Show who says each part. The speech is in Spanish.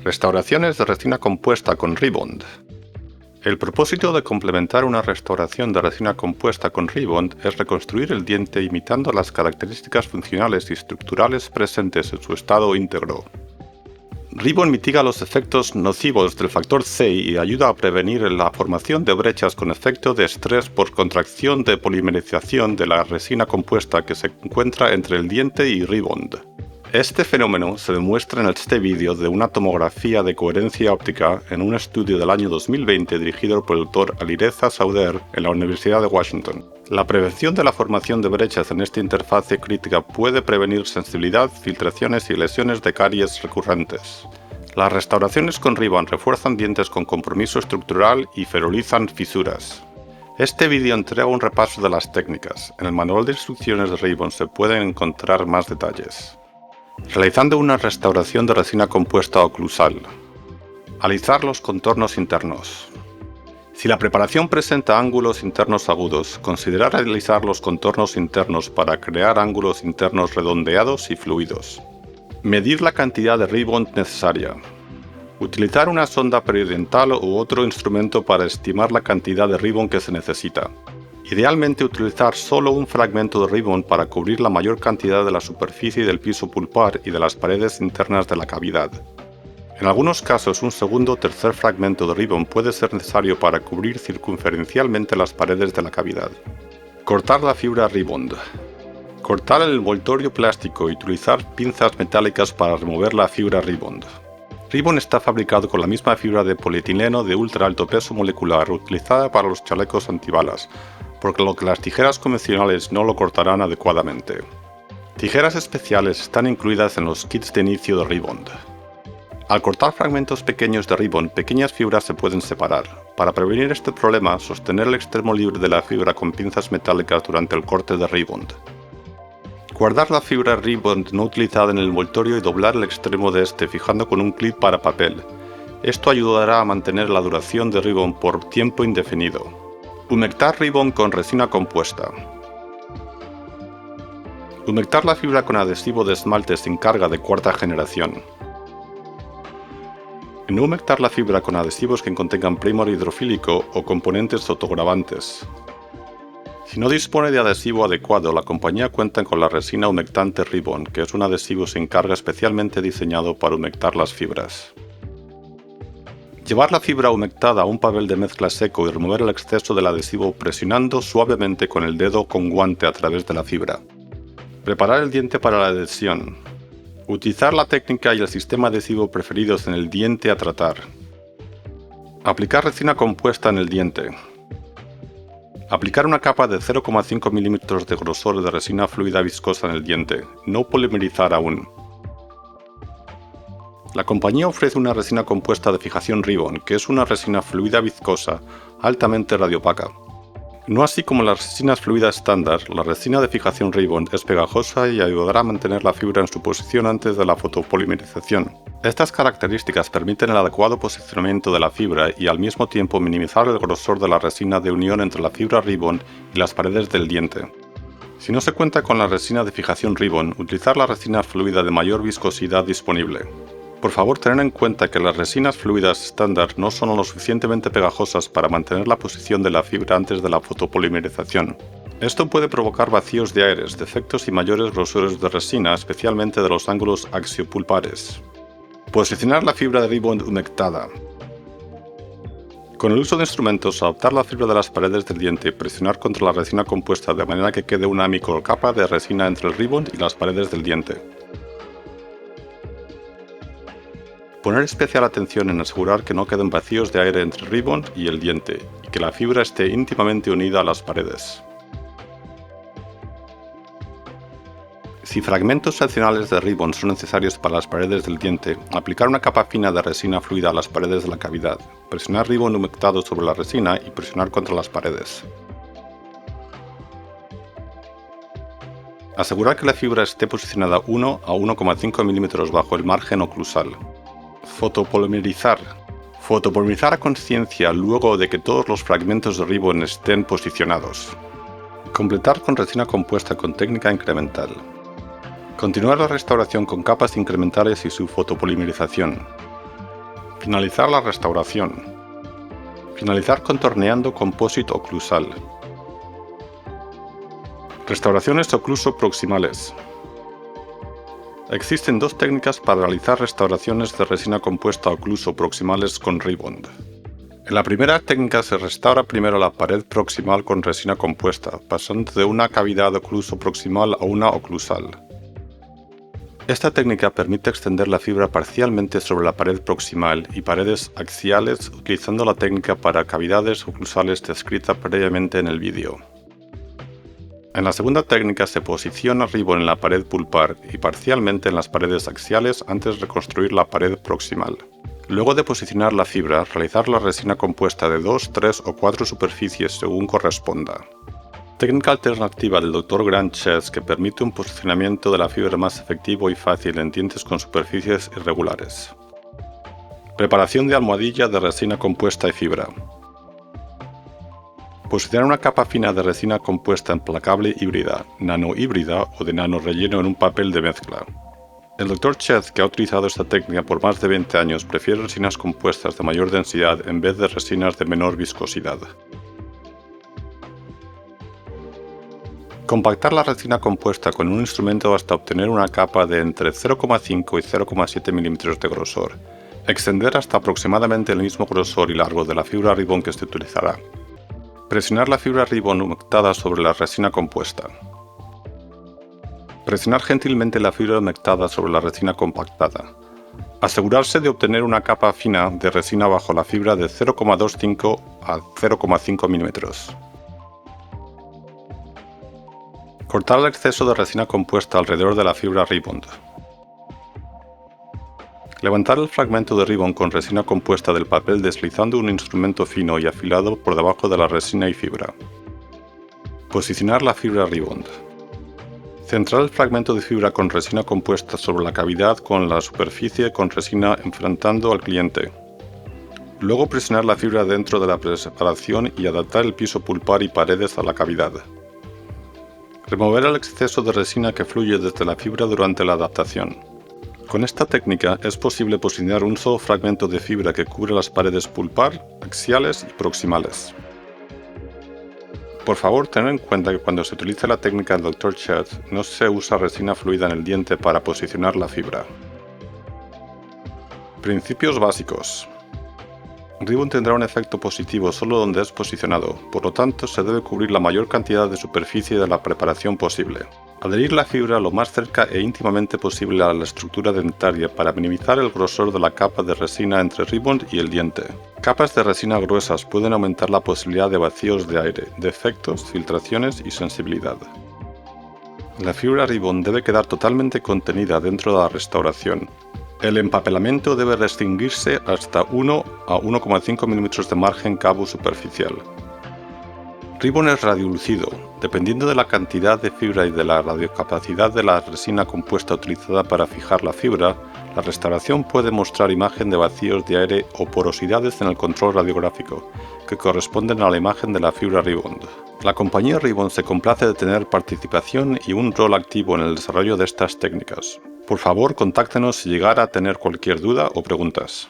Speaker 1: Restauraciones de resina compuesta con Rebond. El propósito de complementar una restauración de resina compuesta con Rebond es reconstruir el diente imitando las características funcionales y estructurales presentes en su estado íntegro. Rebond mitiga los efectos nocivos del factor C y ayuda a prevenir la formación de brechas con efecto de estrés por contracción de polimerización de la resina compuesta que se encuentra entre el diente y Rebond. Este fenómeno se demuestra en este vídeo de una tomografía de coherencia óptica en un estudio del año 2020 dirigido por el doctor Alireza Sauder en la Universidad de Washington. La prevención de la formación de brechas en esta interfase crítica puede prevenir sensibilidad, filtraciones y lesiones de caries recurrentes. Las restauraciones con Rebond refuerzan dientes con compromiso estructural y ferolizan fisuras. Este vídeo entrega un repaso de las técnicas. En el manual de instrucciones de Rebond se pueden encontrar más detalles. Realizando una restauración de resina compuesta oclusal. Alisar los contornos internos. Si la preparación presenta ángulos internos agudos, considera alisar los contornos internos para crear ángulos internos redondeados y fluidos. Medir la cantidad de Rebond necesaria. Utilizar una sonda periodontal u otro instrumento para estimar la cantidad de Rebond que se necesita. Idealmente utilizar solo un fragmento de Rebond para cubrir la mayor cantidad de la superficie del piso pulpar y de las paredes internas de la cavidad. En algunos casos, un segundo o tercer fragmento de Rebond puede ser necesario para cubrir circunferencialmente las paredes de la cavidad. Cortar la fibra Rebond. Cortar el envoltorio plástico y utilizar pinzas metálicas para remover la fibra Rebond. Rebond está fabricado con la misma fibra de polietileno de ultra alto peso molecular utilizada para los chalecos antibalas, porque lo que las tijeras convencionales no lo cortarán adecuadamente. Tijeras especiales están incluidas en los kits de inicio de Rebond. Al cortar fragmentos pequeños de Rebond, pequeñas fibras se pueden separar. Para prevenir este problema, sostener el extremo libre de la fibra con pinzas metálicas durante el corte de Rebond. Guardar la fibra Rebond no utilizada en el envoltorio y doblar el extremo de este fijando con un clip para papel. Esto ayudará a mantener la duración de Rebond por tiempo indefinido. Humectar Rebond con resina compuesta. Humectar la fibra con adhesivo de esmalte sin carga de cuarta generación. No humectar la fibra con adhesivos que contengan primer hidrofílico o componentes fotogravantes. Si no dispone de adhesivo adecuado, la compañía cuenta con la resina humectante Rebond, que es un adhesivo sin carga especialmente diseñado para humectar las fibras. Llevar la fibra humectada a un papel de mezcla seco y remover el exceso del adhesivo presionando suavemente con el dedo con guante a través de la fibra. Preparar el diente para la adhesión. Utilizar la técnica y el sistema adhesivo preferidos en el diente a tratar. Aplicar resina compuesta en el diente. Aplicar una capa de 0,5 mm de grosor de resina fluida viscosa en el diente. No polimerizar aún. La compañía ofrece una resina compuesta de fijación Rebond, que es una resina fluida viscosa, altamente radiopaca. No así como las resinas fluidas estándar, la resina de fijación Rebond es pegajosa y ayudará a mantener la fibra en su posición antes de la fotopolimerización. Estas características permiten el adecuado posicionamiento de la fibra y al mismo tiempo minimizar el grosor de la resina de unión entre la fibra Rebond y las paredes del diente. Si no se cuenta con la resina de fijación Rebond, utilizar la resina fluida de mayor viscosidad disponible. Por favor, tened en cuenta que las resinas fluidas estándar no son lo suficientemente pegajosas para mantener la posición de la fibra antes de la fotopolimerización. Esto puede provocar vacíos de aire, defectos y mayores grosores de resina, especialmente de los ángulos axiopulpares. Posicionar la fibra de Rebond humectada. Con el uso de instrumentos, adaptar la fibra de las paredes del diente y presionar contra la resina compuesta de manera que quede una microcapa de resina entre el Rebond y las paredes del diente. Poner especial atención en asegurar que no queden vacíos de aire entre el Rebond y el diente, y que la fibra esté íntimamente unida a las paredes. Si fragmentos adicionales de Rebond son necesarios para las paredes del diente, aplicar una capa fina de resina fluida a las paredes de la cavidad, presionar Rebond humectado sobre la resina y presionar contra las paredes. Asegurar que la fibra esté posicionada 1 a 1,5 mm bajo el margen oclusal. Fotopolimerizar. Fotopolimerizar a conciencia luego de que todos los fragmentos de Rebond estén posicionados. Completar con resina compuesta con técnica incremental. Continuar la restauración con capas incrementales y su fotopolimerización. Finalizar la restauración. Finalizar contorneando compósito oclusal. Restauraciones ocluso-proximales. Existen dos técnicas para realizar restauraciones de resina compuesta ocluso-proximales con Rebond. En la primera técnica se restaura primero la pared proximal con resina compuesta, pasando de una cavidad ocluso-proximal a una oclusal. Esta técnica permite extender la fibra parcialmente sobre la pared proximal y paredes axiales utilizando la técnica para cavidades oclusales descrita previamente en el vídeo. En la segunda técnica se posiciona Rebond en la pared pulpar y parcialmente en las paredes axiales antes de reconstruir la pared proximal. Luego de posicionar la fibra, realizar la resina compuesta de 2, 3 o 4 superficies según corresponda. Técnica alternativa del Dr. Grant Chess que permite un posicionamiento de la fibra más efectivo y fácil en dientes con superficies irregulares. Preparación de almohadilla de resina compuesta y fibra. Posicionar una capa fina de resina compuesta emplacable híbrida, nano-híbrida o de nano relleno en un papel de mezcla. El Dr. Chess, que ha utilizado esta técnica por más de 20 años, prefiere resinas compuestas de mayor densidad en vez de resinas de menor viscosidad. Compactar la resina compuesta con un instrumento hasta obtener una capa de entre 0,5 y 0,7 milímetros de grosor. Extender hasta aproximadamente el mismo grosor y largo de la fibra Rebond que se utilizará. Presionar la fibra Rebond humectada sobre la resina compuesta. Presionar gentilmente la fibra humectada sobre la resina compactada. Asegurarse de obtener una capa fina de resina bajo la fibra de 0,25 a 0,5 milímetros. Cortar el exceso de resina compuesta alrededor de la fibra Rebond. Levantar el fragmento de Rebond con resina compuesta del papel deslizando un instrumento fino y afilado por debajo de la resina y fibra. Posicionar la fibra Rebond. Centrar el fragmento de fibra con resina compuesta sobre la cavidad con la superficie con resina enfrentando al cliente. Luego presionar la fibra dentro de la preparación y adaptar el piso pulpar y paredes a la cavidad. Remover el exceso de resina que fluye desde la fibra durante la adaptación. Con esta técnica es posible posicionar un solo fragmento de fibra que cubre las paredes pulpar, axiales y proximales. Por favor, tened en cuenta que cuando se utiliza la técnica del Dr. Chess no se usa resina fluida en el diente para posicionar la fibra. Principios básicos. Rebond tendrá un efecto positivo solo donde es posicionado, por lo tanto se debe cubrir la mayor cantidad de superficie de la preparación posible. Adherir la fibra lo más cerca e íntimamente posible a la estructura dentaria para minimizar el grosor de la capa de resina entre Rebond y el diente. Capas de resina gruesas pueden aumentar la posibilidad de vacíos de aire, defectos, filtraciones y sensibilidad. La fibra Rebond debe quedar totalmente contenida dentro de la restauración. El empapelamiento debe restringirse hasta 1 a 1,5 milímetros de margen cabo superficial. Rebond es radiolucido. Dependiendo de la cantidad de fibra y de la radiocapacidad de la resina compuesta utilizada para fijar la fibra, la restauración puede mostrar imagen de vacíos de aire o porosidades en el control radiográfico, que corresponden a la imagen de la fibra Rebond. La compañía Rebond se complace de tener participación y un rol activo en el desarrollo de estas técnicas. Por favor, contáctenos si llegara a tener cualquier duda o preguntas.